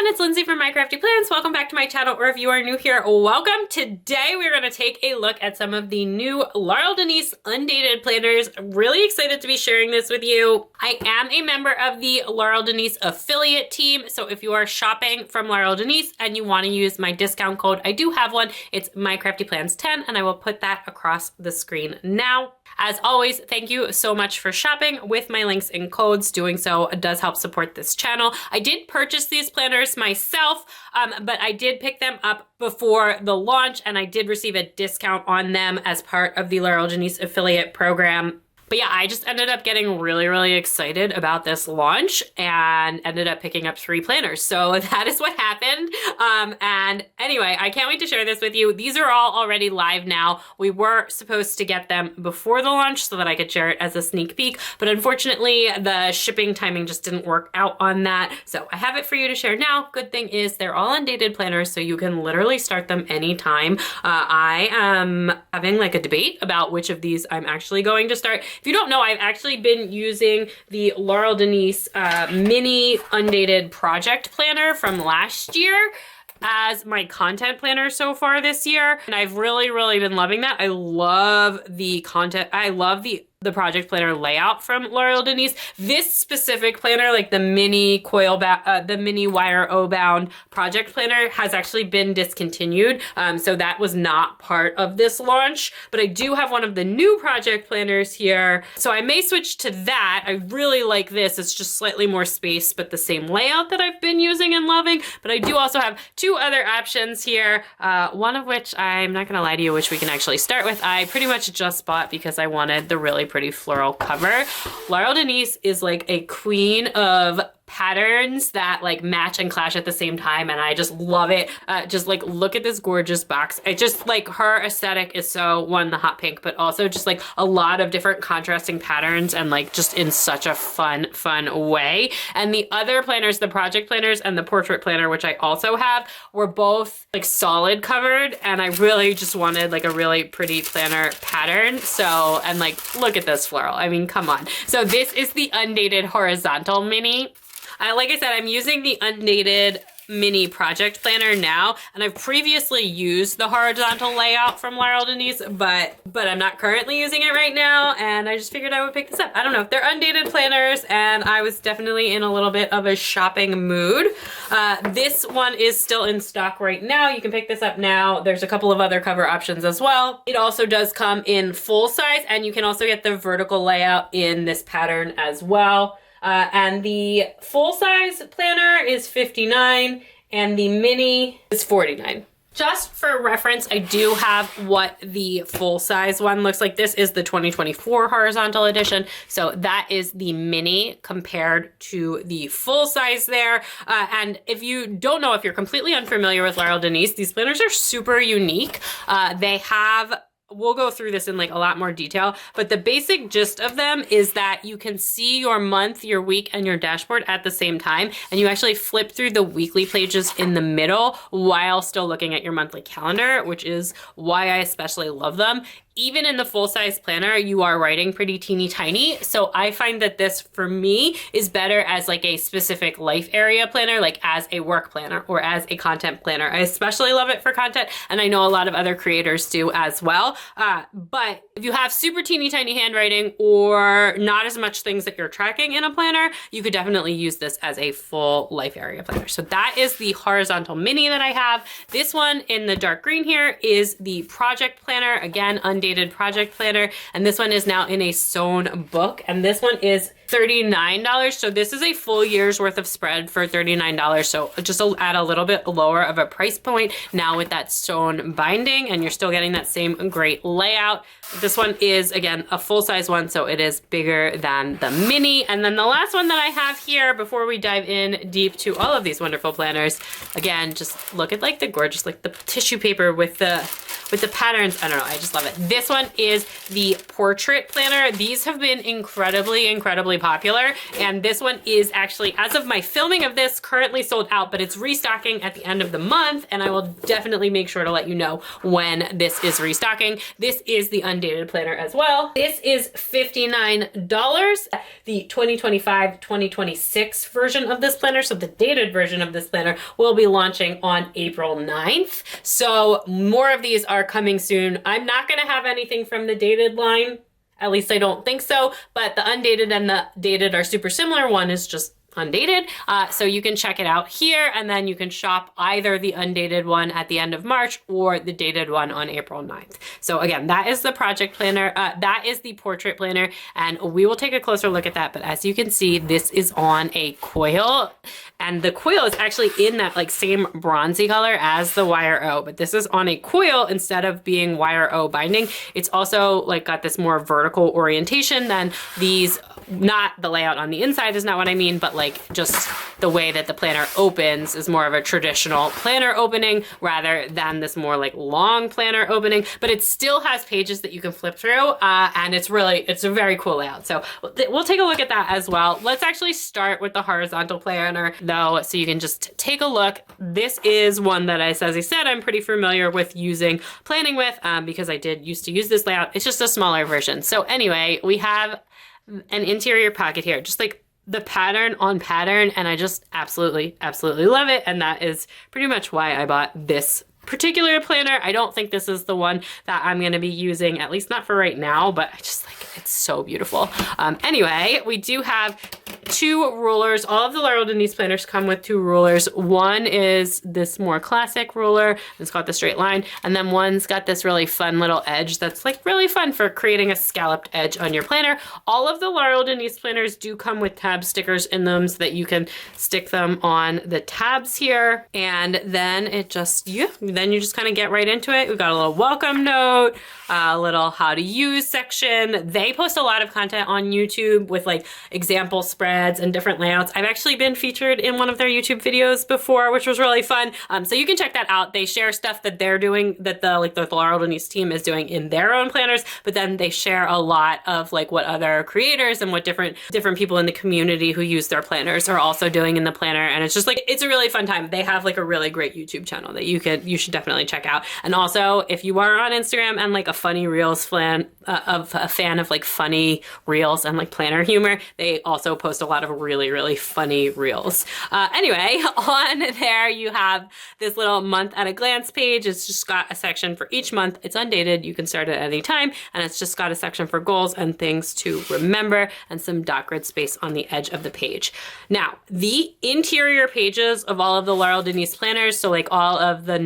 it's Lindsay from My Crafty Plans. Welcome back to my channel, or if you are new here, welcome. Today we're going to take a look at some of the new Laurel Denise Undated planners. I'm really excited to be sharing this with you. I am a member of the Laurel Denise affiliate team, so if you are shopping from Laurel Denise and you want to use my discount code, I do have one. It's My Crafty Plans 10, and I will put that across the screen now. As always, thank you so much for shopping with my links and codes. Doing so does help support this channel. I did purchase these planners myself, but I did pick them up before the launch, and I did receive a discount on them as part of the Laurel Denise affiliate program. But yeah, I just ended up getting really excited about this launch and ended up picking up 3 planners. So that is what happened. And anyway, I can't wait to share this with you. These are all already live now. We were supposed to get them before the launch so that I could share it as a sneak peek, but unfortunately the shipping timing just didn't work out on that. So I have it for you to share now. Good thing is they're all undated planners, so you can literally start them anytime. I am having like a debate about which of these I'm actually going to start. If you don't know, I've actually been using the Laurel Denise mini undated project planner from last year as my content planner so far this year. And I've really been loving that. I love the content. I love the project planner layout from Laurel Denise. This specific planner, like the mini the mini wire O-bound project planner, has actually been discontinued. So that was not part of this launch, but I do have one of the new project planners here. So I may switch to that. I really like this. It's just slightly more space, but the same layout that I've been using and loving. But I do also have 2 other options here. One of which, I'm not gonna lie to you, which we can actually start with. I pretty much just bought because I wanted the really pretty floral cover. Laurel Denise is like a queen of patterns that like match and clash at the same time, and I just love it. Just like look at this gorgeous box. I just like her aesthetic is so, one, the hot pink, but also just like a lot of different contrasting patterns and like just in such a fun way. And the other planners, the project planners and the portrait planner, which I also have, were both like solid covered, and I really just wanted like a really pretty planner pattern. So, and like look at this floral, I mean, come on. So this is the Undated horizontal mini. Like I said, I'm using the Undated mini project planner now, and I've previously used the horizontal layout from Laurel Denise, but I'm not currently using it right now, and I just figured I would pick this up. I don't know, they're undated planners, and I was definitely in a little bit of a shopping mood. This one is still in stock right now. You can pick this up now. There's a couple of other cover options as well. It also does come in full size, and you can also get the vertical layout in this pattern as well. And the full-size planner is $59 and the mini is $49. Just for reference, I do have what the full-size one looks like. This is the 2024 horizontal edition, so that is the mini compared to the full-size there. And if you don't know, if you're completely unfamiliar with Laurel Denise, these planners are super unique. We'll go through this in like a lot more detail, but the basic gist of them is that you can see your month, your week, and your dashboard at the same time, and you actually flip through the weekly pages in the middle while still looking at your monthly calendar, which is why I especially love them. Even in the full-size planner, you are writing pretty teeny tiny. So I find that this, for me, is better as like a specific life area planner, like as a work planner or as a content planner. I especially love it for content, and I know a lot of other creators do as well. But if you have super teeny tiny handwriting or not as much things that you're tracking in a planner, you could definitely use this as a full life area planner. So that is the horizontal mini that I have. This one in the dark green here is the project planner. Again, Undated project planner, and this one is now in a sewn book, and this one is $39. So this is a full year's worth of spread for $39. So just at a little bit lower of a price point now with that sewn binding, and you're still getting that same great layout. This one is, again, a full-size one, so it is bigger than the mini. And then the last one that I have here before we dive in deep to all of these wonderful planners, again, just look at like the gorgeous, like the tissue paper with the with the patterns, I don't know, I just love it. This one is the portrait planner. These have been incredibly popular. And this one is actually, as of my filming of this, currently sold out, but it's restocking at the end of the month. And I will definitely make sure to let you know when this is restocking. This is the Undated planner as well. This is $59. The 2025-2026 version of this planner, so the dated version of this planner, will be launching on April 9th. So more of these are coming soon. I'm not gonna have anything from the dated line. At least I don't think so, but the Undated and the dated are super similar. One is just Undated, so you can check it out here, and then you can shop either the Undated one at the end of March or the dated one on April 9th. So again, that is the project planner, that is the portrait planner, and we will take a closer look at that. But as you can see, this is on a coil, and the coil is actually in that like same bronzy color as the wire O, but this is on a coil instead of being wire O binding. It's also like got this more vertical orientation than these. Not the layout on the inside is not what I mean, but like just the way that the planner opens is more of a traditional planner opening rather than this more like long planner opening, but it still has pages that you can flip through, and it's a very cool layout. So we'll take a look at that as well. Let's actually start with the horizontal planner though, so you can just take a look. This is one that as I said, I'm pretty familiar with planning with, because I did used to use this layout. It's just a smaller version. So anyway, we have an interior pocket here, just like the pattern on pattern, and I just absolutely love it. And that is pretty much why I bought this particular planner. I don't think this is the one that I'm going to be using, at least not for right now, but I just like it. It's so beautiful. Anyway, we do have two rulers. All of the Laurel Denise planners come with two rulers. One is this more classic ruler. It's got the straight line. And then one's got this really fun little edge that's like really fun for creating a scalloped edge on your planner. All of the Laurel Denise planners do come with tab stickers in them so that you can stick them on the tabs here. And then it just, then you just kind of get right into it. We've got a little welcome note, a little how to use section. They post a lot of content on YouTube with like example spreads and different layouts. I've actually been featured in one of their YouTube videos before, which was really fun. So you can check that out. They share stuff that they're doing, that the Laurel Denise team is doing in their own planners, but then they share a lot of like what other creators and what different people in the community who use their planners are also doing in the planner. And it's just like, it's a really fun time. They have like a really great YouTube channel that you should definitely check out. And also, if you are on Instagram and like a funny reels fan of like funny reels and like planner humor, they also post a lot of really funny reels. Anyway, on there you have this little month at a glance page. It's just got a section for each month. It's undated. You can start at any time, and it's just got a section for goals and things to remember and some dot grid space on the edge of the page. Now, the interior pages of all of the Laurel Denise planners, so like all of the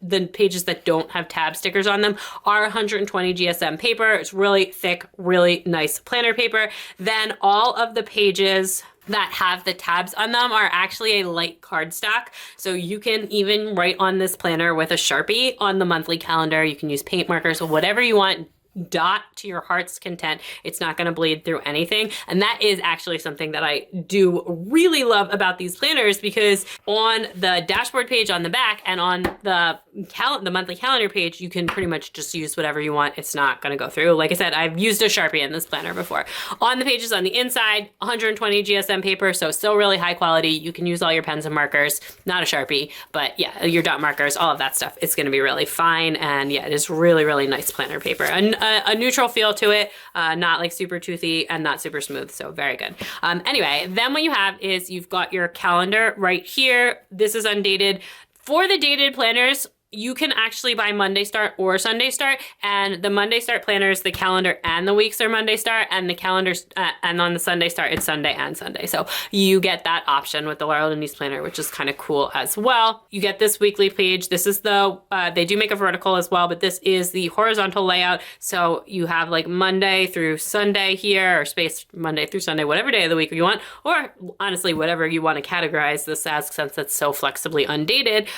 the pages that don't have tab stickers on them, are 120 GSM paper. It's really thick, really nice planner paper. Then all of the pages that have the tabs on them are actually a light cardstock. So you can even write on this planner with a Sharpie on the monthly calendar. You can use paint markers or whatever you want. Dot to your heart's content. It's not going to bleed through anything. And that is actually something that I do really love about these planners, because on the dashboard page on the back and on the monthly calendar page, you can pretty much just use whatever you want. It's not going to go through. Like I said, I've used a Sharpie in this planner before. On the pages on the inside, 120 GSM paper, so still really high quality. You can use all your pens and markers, not a Sharpie, but yeah, your dot markers, all of that stuff. It's going to be really fine. And yeah, it is really nice planner paper. And a neutral feel to it, not like super toothy and not super smooth, so very good. Anyway, then what you have is you've got your calendar right here. This is undated. For the dated planners, you can actually buy Monday Start or Sunday Start, and the Monday Start planners, the calendar and the weeks are Monday Start, and the calendars, and on the Sunday Start, it's Sunday and Sunday. So you get that option with the Laurel Denise planner, which is kind of cool as well. You get this weekly page. This is the, they do make a vertical as well, but this is the horizontal layout. So you have like Monday through Sunday here, or space Monday through Sunday, whatever day of the week you want, or honestly, whatever you want to categorize this as, since it's so flexibly undated.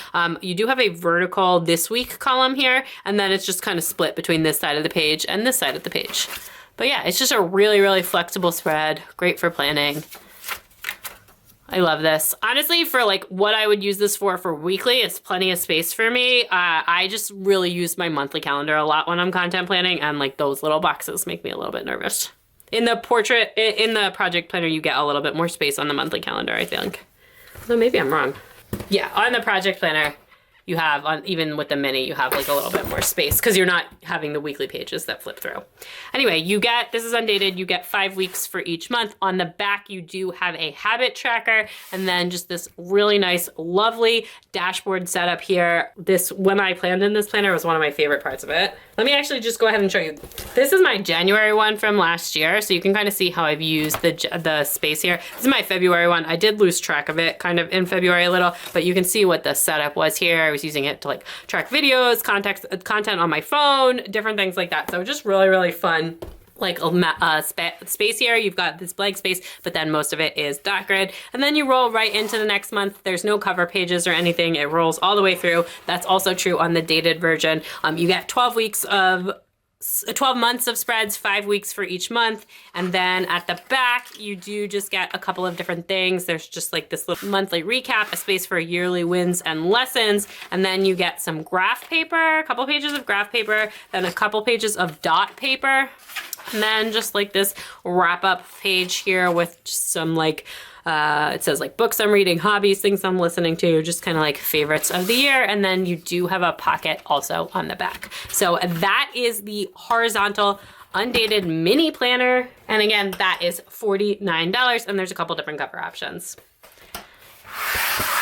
You do have a vertical this week column here, and then it's just kind of split between this side of the page and this side of the page. But yeah, it's just a really flexible spread, great for planning. I love this. Honestly, for like what I would use this for weekly, it's plenty of space for me. I just really use my monthly calendar a lot when I'm content planning, and like those little boxes make me a little bit nervous. In the project planner, you get a little bit more space on the monthly calendar, I think. Though maybe I'm wrong. Yeah, on the project planner, you have, even with the mini, you have like a little bit more space because you're not having the weekly pages that flip through. Anyway, this is Undated, you get 5 weeks for each month. On the back, you do have a habit tracker and then just this really nice, lovely dashboard setup here. When I planned in this planner, was one of my favorite parts of it. Let me actually just go ahead and show you. This is my January one from last year, so you can kind of see how I've used the space here. This is my February one. I did lose track of it kind of in February a little, but you can see what the setup was here. I was using it to like track videos, content on my phone, different things like that. So just really, really fun. Like space here, you've got this blank space, but then most of it is dot grid. And then you roll right into the next month. There's no cover pages or anything. It rolls all the way through. That's also true on the dated version. You get 12 months of spreads, 5 weeks for each month. And then at the back, you do just get a couple of different things. There's just like this little monthly recap, a space for yearly wins and lessons. And then you get some graph paper, a couple pages of graph paper, then a couple pages of dot paper. And then just like this wrap up page here with just some like, it says like books I'm reading, hobbies, things I'm listening to, just kind of like favorites of the year. And then you do have a pocket also on the back. So that is the horizontal Undated mini planner. And again, that is $49 and there's a couple different cover options.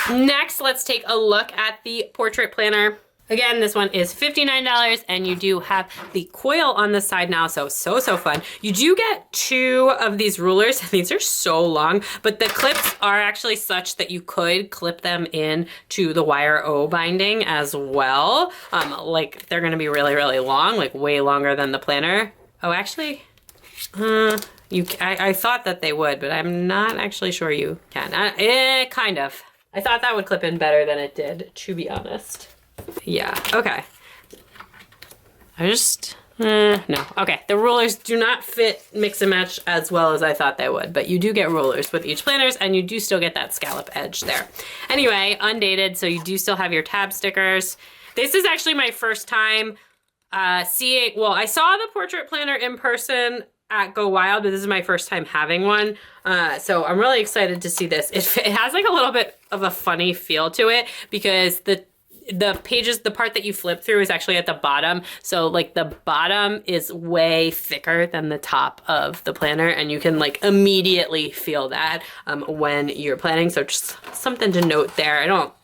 Next, let's take a look at the portrait planner. Again, this one is $59 and you do have the coil on the side now, so fun. You do get 2 of these rulers. These are so long, but the clips are actually such that you could clip them in to the wire O binding as well. Like they're gonna be really, really long, like way longer than the planner. Oh, actually, I thought that they would, but I'm not actually sure you can. Kind of. I thought that would clip in better than it did, to be honest. Yeah, okay. No. Okay, the rulers do not fit mix and match as well as I thought they would, but you do get rulers with each planners and you do still get that scallop edge there. Anyway, Undated, so you do still have your tab stickers. This is actually my first time seeing, well, I saw the portrait planner in person at Go Wild, but this is my first time having one. So I'm really excited to see this. It has like a little bit of a funny feel to it because the pages, the part that you flip through is actually at the bottom. So like the bottom is way thicker than the top of the planner and you can like immediately feel that when you're planning. So just something to note there. I don't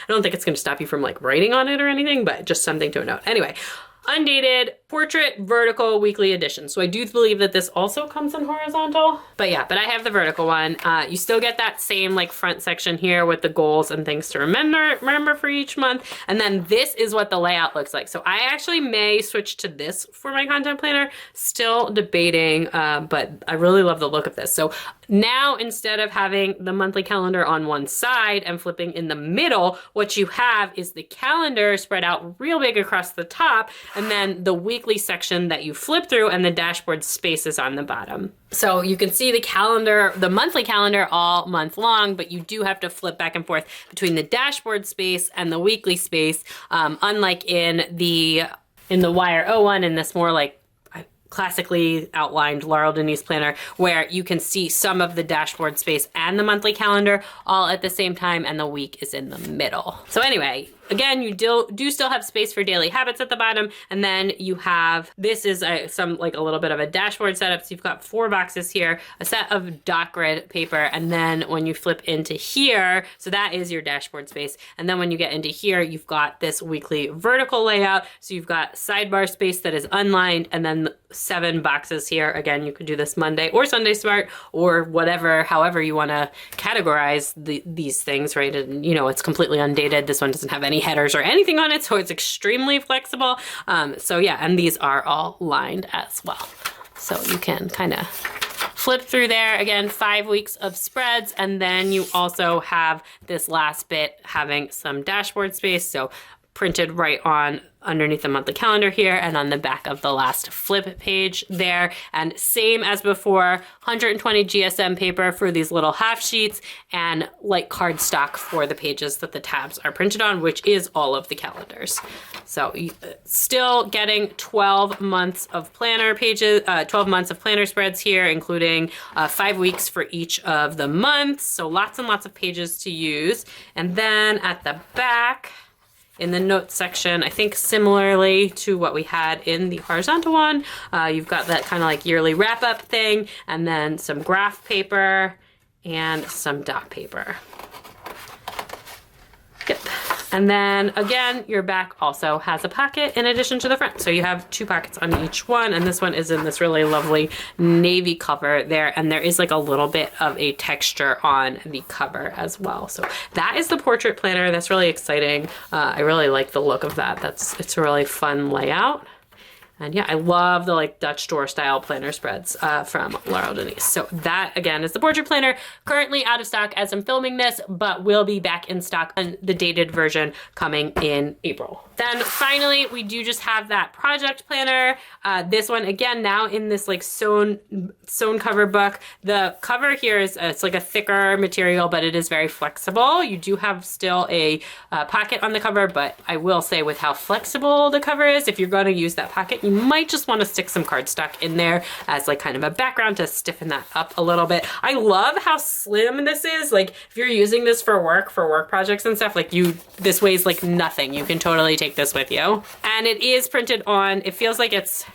think it's gonna stop you from like writing on it or anything, but just something to note. Anyway, Undated portrait vertical weekly edition. So I do believe that this also comes in horizontal, but yeah, but I have the vertical one. You still get that same like front section here with the goals and things to remember for each month. And then this is what the layout looks like. So I actually may switch to this for my content planner, still debating, but I really love the look of this. So now instead of having the monthly calendar on one side and flipping in the middle, what you have is the calendar spread out real big across the top and then the weekly section that you flip through and the dashboard spaces on the bottom. So you can see the calendar, the monthly calendar all month long, but you do have to flip back and forth between the dashboard space and the weekly space, unlike in the Wire O one and this more like classically outlined Laurel Denise planner where you can see some of the dashboard space and the monthly calendar all at the same time and the week is in the middle. So anyway, again, you do still have space for daily habits at the bottom, and then you have, this is a little bit of a dashboard setup. So you've got 4 boxes here, a set of dot grid paper, and then when you flip into here, so that is your dashboard space, and then when you get into here, you've got this weekly vertical layout. So you've got sidebar space that is unlined, and then 7 boxes here. Again, you could do this Monday or Sunday Smart or whatever, however you want to categorize these things, right? And you know, it's completely undated. This one doesn't have any headers or anything on it, so it's extremely flexible. So yeah, and these are all lined as well. So you can kind of flip through there. Again, 5 weeks of spreads, and then you also have this last bit having some dashboard space. So printed right on underneath the monthly calendar here and on the back of the last flip page there. And same as before, 120 GSM paper for these little half sheets and light cardstock for the pages that the tabs are printed on, which is all of the calendars. So still getting 12 months of planner pages, 12 months of planner spreads here, including 5 weeks for each of the months. So lots and lots of pages to use. And then at the back, in the notes section, I think similarly to what we had in the horizontal one, you've got that kind of like yearly wrap-up thing, and then some graph paper and some dot paper. Yep. And then again, your back also has a pocket in addition to the front. So you have 2 pockets on each one, and this one is in this really lovely navy cover there, and there is like a little bit of a texture on the cover as well. So that is the portrait planner. That's really exciting. I really like the look of that. It's a really fun layout. And yeah, I love the like Dutch door style planner spreads from Laurel Denise. So that again is the portrait planner, currently out of stock as I'm filming this, but will be back in stock on the dated version coming in April. Then finally, we do just have that project planner. This one again, now in this like sewn cover book. The cover here is, it's like a thicker material, but it is very flexible. You do have still a pocket on the cover, but I will say with how flexible the cover is, if you're going to use that pocket, you might just want to stick some cardstock in there as like kind of a background to stiffen that up a little bit. I love how slim this is. Like if you're using this for work projects and stuff, like this weighs like nothing. You can totally take this with you. And it is printed on, it feels like it's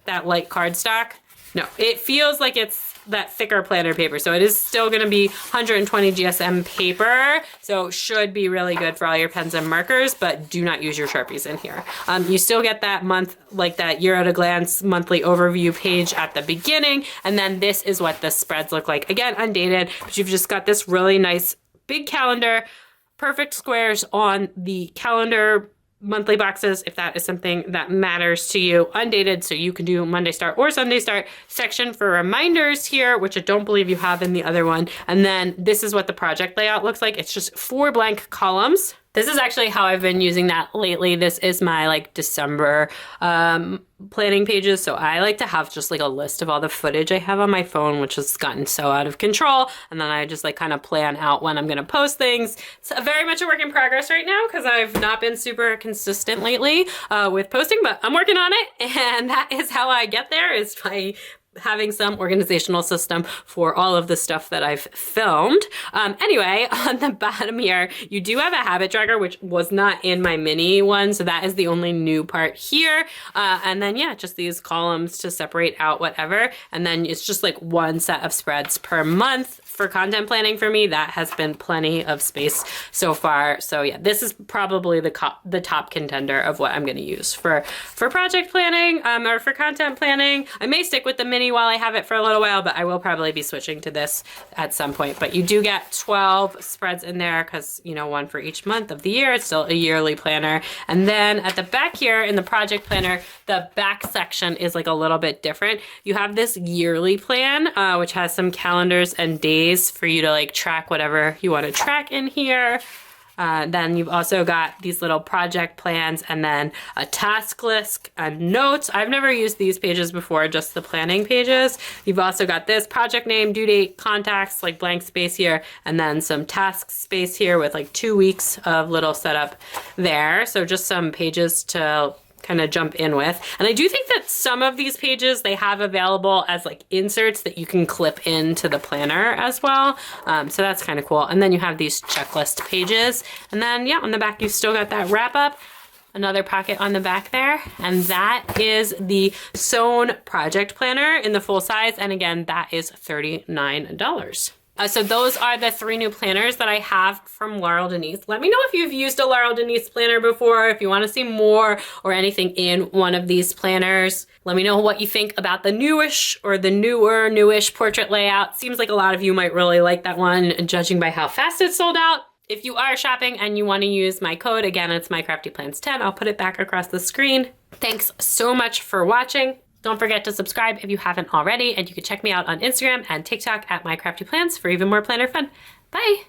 that light cardstock. No, it feels like it's that thicker planner paper. So it is still going to be 120 GSM paper. So should be really good for all your pens and markers, but do not use your Sharpies in here. You still get that month, like that year at a glance monthly overview page at the beginning. And then this is what the spreads look like. Again, undated, but you've just got this really nice big calendar, perfect squares on the calendar monthly boxes, if that is something that matters to you. Undated, so you can do Monday start or Sunday start. Section for reminders here, which I don't believe you have in the other one. And then this is what the project layout looks like. It's just 4 blank columns. This is actually how I've been using that lately. This is my like December planning pages. So I like to have just like a list of all the footage I have on my phone, which has gotten so out of control. And then I just like kind of plan out when I'm going to post things. It's very much a work in progress right now because I've not been super consistent lately with posting, but I'm working on it. And that is how I get there, is by having some organizational system for all of the stuff that I've filmed. Anyway, on the bottom here, you do have a habit tracker, which was not in my mini one. So that is the only new part here. And then, yeah, just these columns to separate out whatever. And then it's just like 1 set of spreads per month for content planning for me. That has been plenty of space so far. So yeah, this is probably the top contender of what I'm going to use for project planning or for content planning. I may stick with the mini while I have it for a little while, but I will probably be switching to this at some point. But you do get 12 spreads in there because, you know, 1 for each month of the year. It's still a yearly planner. And then at the back here in the project planner, the back section is like a little bit different. You have this yearly plan, which has some calendars and days for you to like track whatever you want to track in here. Then you've also got these little project plans and then a task list and notes. I've never used these pages before, just the planning pages. You've also got this project name, due date, contacts, like blank space here, and then some task space here with like 2 weeks of little setup there. So just some pages to kind of jump in with. And I do think that some of these pages they have available as like inserts that you can clip into the planner as well. So that's kind of cool. And then you have these checklist pages. And then yeah, on the back, you've still got that wrap up, another pocket on the back there. And that is the sewn project planner in the full size. And again, that is $39. So those are the 3 new planners that I have from Laurel Denise. Let me know if you've used a Laurel Denise planner before, if you want to see more or anything in one of these planners. Let me know what you think about the newish or the newish portrait layout. Seems like a lot of you might really like that one, judging by how fast it sold out. If you are shopping and you want to use my code, again, it's mycraftyplans10. I'll put it back across the screen. Thanks so much for watching. Don't forget to subscribe if you haven't already, and you can check me out on Instagram and TikTok at mycraftyplans for even more planner fun. Bye!